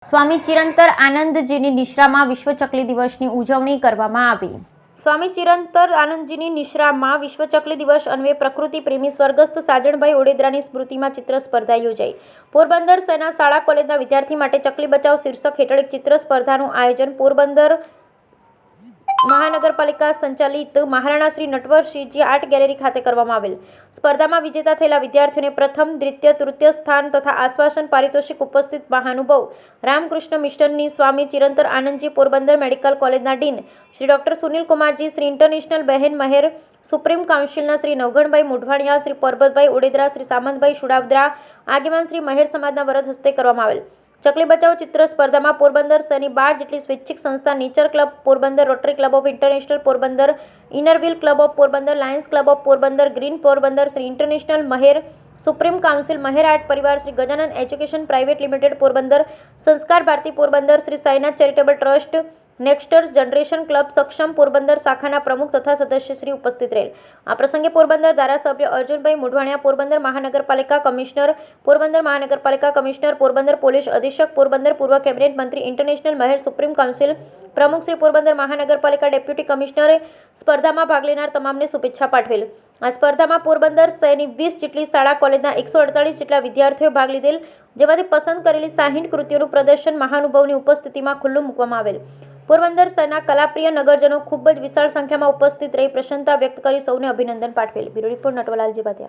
સ્વામી ચિરંતર આનંદજીની નિશ્રામાં વિશ્વ ચકલી દિવસની ઉજવણી કરવામાં આવી। સ્વામી ચિરંતર આનંદજીની નિશ્રામાં વિશ્વ ચકલી દિવસ અન્વયે પ્રકૃતિ પ્રેમી સ્વર્ગસ્થ સાજણભાઈ ઓડેદરાની સ્મૃતિમાં ચિત્ર સ્પર્ધા યોજાઈ। પોરબંદર સેના શાળા કોલેજના વિદ્યાર્થી માટે ચકલી બચાવ શીર્ષક હેઠળ એક ચિત્ર સ્પર્ધાનું આયોજન પોરબંદર મહાનગરપાલિકા સંચાલિત મહારાણા શ્રી નટવરસિંહજી આર્ટ ગેલેરી ખાતે કરવામાં આવેલ। સ્પર્ધામાં વિજેતા થયેલા વિદ્યાર્થીઓને પ્રથમ, દ્વિતીય, તૃતીય સ્થાન તથા આશ્વાસન પારિતોષિક ઉપસ્થિત મહાનુભાવ રામકૃષ્ણ મિશનની સ્વામી ચિરંતર આનંદજી પોરબંદર મેડિકલ કોલેજના dean Shri doctor Sunil Kumar ji, Shri international બહેન મહેર, સુપ્રીમ કાઉન્સિલના શ્રી નવઘણભાઈ મોઢવાણિયા, શ્રી પરબતભાઈ ઓડેદરા, શ્રી સામંતભાઈ શુડાવદરા આગેવાન શ્રી મહેર સમાજના વરદ હસ્તે કરવામાં આવેલ। ચકલી બચાવ ચિત્ર સ્પર્ધામાં પોરબંદર શહેરની 12 જેટલી સ્વૈચ્છિક સંસ્થા nature club Porbandar, rotary club of international Porbandar, inner wheel club of Porbandar, lions club of Porbandar, green Porbandar, Shri international Maher, supreme council Maher art પરિવાર, Shri Gajanand education private limited Porbandar, Sanskar Bharati Porbandar, Shri Sainath charitable trust, nexters generation club Saksham Porbandar શાખાના પ્રમુખ તથા સદસ્યશ્રી ઉપસ્થિત રહેલ। આ પ્રસંગે પોરબંદર ધારાસભ્ય અર્જુનભાઈ મોઢવાણિયા, પોરબંદર મહાનગરપાલિકા કમિશનર, પોરબંદર પોલીસ અધિક્ષક પોરબંદર, પૂર્વ કેબિનેટ મંત્રી, ઇન્ટરનેશનલ મહેર, સુપ્રીમ કાઉન્સિલ પ્રમુખ શ્રી પોરબંદર મહાનગરપાલિકા ડેપ્યુટી કમિશનરે સ્પર્ધામાં ભાગ લેનાર તમામને શુભેચ્છા પાઠવેલ। આ સ્પર્ધામાં પોરબંદર શહેરની 20 જેટલી શાળા કોલેજના 148 જેટલા વિદ્યાર્થીઓએ ભાગ લીધેલ, જેમાંથી પસંદ કરેલી 60 કૃતિઓનું પ્રદર્શન મહાનુભાવની ઉપસ્થિતિમાં ખુલ્લું મૂકવામાં આવેલ। પોરબંદર શહેરના કલાપ્રિય નગરજનો ખૂબ જ વિશાળ સંખ્યામાં ઉપસ્થિત રહી પ્રસન્નતા વ્યક્ત કરી સૌને અભિનંદન પાઠવેલ। Bureau report Natwarlal જીવાદિયા।